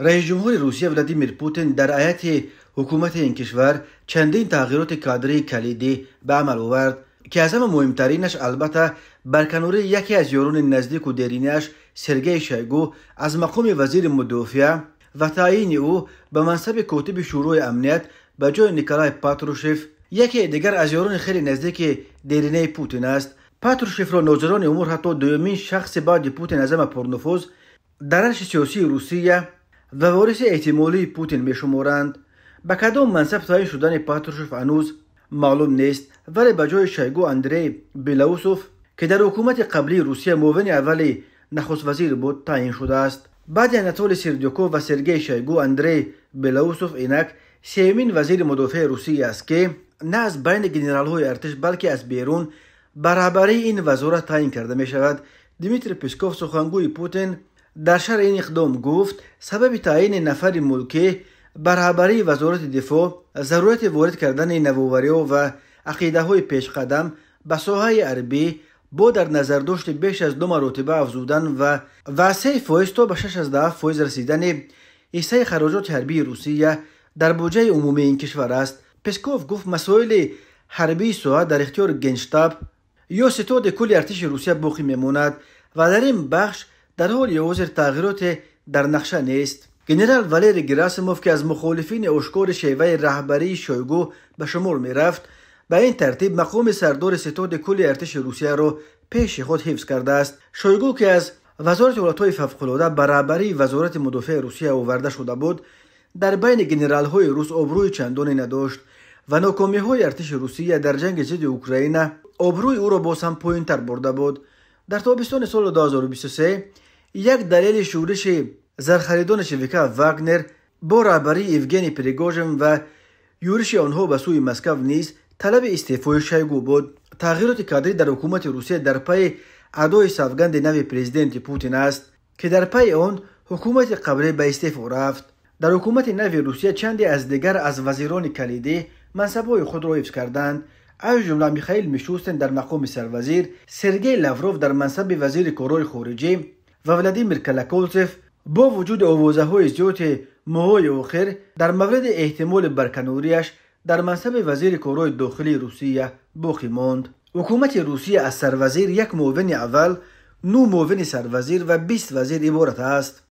رئیس جمهور روسیه ولادیمیر پوتین در هیئت حکومت این کشور چندین تغییرات کادری کلیدی به عمل آورد که از همه مهمترینش البته برکناری یکی از یاران نزدیک و دیرینه‌اش سرگئی شویگو از مقام وزیر مدافع و تعیین او به منصب کاتب شورای امنیت به جای نیکولای پاتروشف، یکی دیگر از یاران خیلی نزدیک دیرینه پوتین است. پاتروشف را ناظران امور حتی دومین شخص بعد پوتین از همه پرنفوذ در ارش سیاسی روسیه و وارث احتمالی پوتین میشمارند. به کدام منصب تعیین شدن پاتروشف هنوز معلوم نیست، ولی به جای شویگو اندری بلاوسوف که در حکومت قبلی روسیه معاون اول نخست وزیر بود تعیین شده است. بعد اناتولی سردیوکوف و سرگئی شویگو اندری بلاوسوف اینک سومین وزیر مدافع روسیه است که نه از بین گنرال های ارتش بلکه از بیرون برابری این وزارت تعیین کرده می شود. دیمیتری پسکوف سخنگوی پوتین در شرح این اقدام گفت سبب تعیین نفر ملکی برابری وزارت دفاع ضرورت وارد کردن نوآوری‌ها و عقیده های پیش قدم به ساحه حربی با در نظر داشت بیش از 2 مرتبه افزودن و 3% تا به 6% رسیدن حصه خراجات حربی روسیه در بودجه عمومی این کشور است. پسکوف گفت مسائل حربی ساحه در اختیار گنشتاب یا ستاد کل ارتش روسیه باقی میماند و در این بخش در حال حاضر تغییرات در نقشه نیست. گنرال والری گراسیموف که از مخالفین اشکار شیوه رهبری شویگو به شمار می رفت، به این ترتیب مقام سردار ستاد کل ارتش روسیه را پیش خود حفظ کرده است. شویگو که از وزارت حالتهای فوق‌العاده برابری وزارت مدافع روسیه آورده شده بود، در بین گنرال های روس آبروی چندانی نداشت و ناکامی های ارتش روسیه در جنگ ضد اوکراین آبروی او را باز هم پایین‌تر برده بود. در تابستان سال 2023 یک دلیل شورش زرخریدان شبکه واگنر با رهبری ایوگنی پریگوژن و یورش آنها به سوی مسکو نیز طلب استعفای شویگو بود. تغییرات کادری در حکومت روسیه در پی ادای سوگند نو پرزیدنت پوتین است که در پی آن حکومت قبلی به استعفا رفت. در حکومت نو روسیه چندی از دیگر از وزیران کلیدی منصب‌های خود را حفظ کردند، از جمله میخائیل میشوستین در مقام سروزیر، سرگئی لاوروف در منصب وزیر کارهای خارجی و ولادیمیر کلاکولتسف با وجود آوازه‌های زیاد ماه‌های آخر در مورد احتمال برکناریش در منصب وزیر کارهای داخلی روسیه باقی ماند. حکومت روسیه از سروزیر، یک معاون اول، 9 معاون سروزیر و 20 وزیر عبارت است.